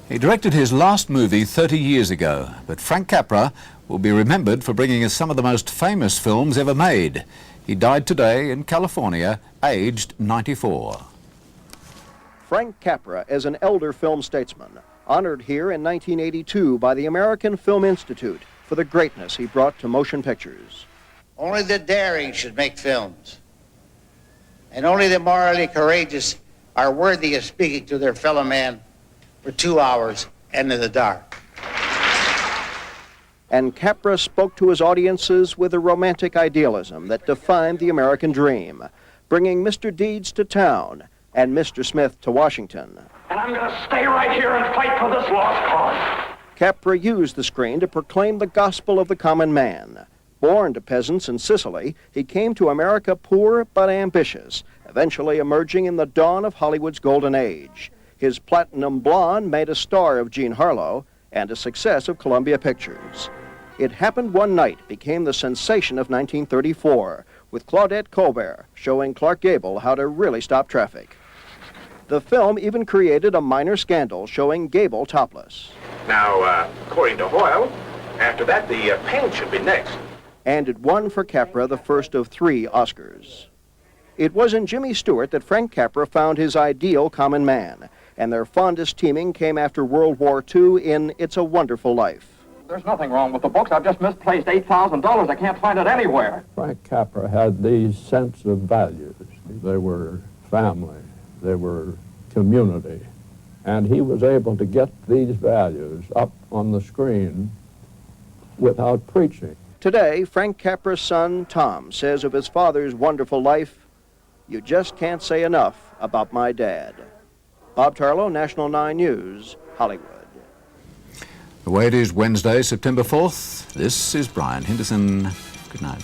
He directed his last movie 30 years ago, but Frank Capra will be remembered for bringing us some of the most famous films ever made. He died today in California, aged 94. Frank Capra is an elder film statesman, honored here in 1982 by the American Film Institute for the greatness he brought to motion pictures. Only the daring should make films, and only the morally courageous are worthy of speaking to their fellow man for 2 hours and in the dark. And Capra spoke to his audiences with a romantic idealism that defined the American dream, bringing Mr. Deeds to town and Mr. Smith to Washington. And I'm going to stay right here and fight for this lost cause. Capra used the screen to proclaim the gospel of the common man. Born to peasants in Sicily, he came to America poor but ambitious, eventually emerging in the dawn of Hollywood's golden age. His platinum blonde made a star of Jean Harlow and a success of Columbia Pictures. It Happened One Night became the sensation of 1934, with Claudette Colbert showing Clark Gable how to really stop traffic. The film even created a minor scandal showing Gable topless. Now, according to Hoyle, after that, the paint should be next. And it won for Capra the first of 3 Oscars. It was in Jimmy Stewart that Frank Capra found his ideal common man, and their fondest teaming came after World War II in It's a Wonderful Life. There's nothing wrong with the books. I've just misplaced $8,000. I can't find it anywhere. Frank Capra had these sense of values. They were family, they were community, and he was able to get these values up on the screen without preaching. Today, Frank Capra's son, Tom, says of his father's wonderful life, "You just can't say enough about my dad." Bob Tarlow, National 9 News, Hollywood. The way it is Wednesday, September 4th, this is Brian Henderson. Good night.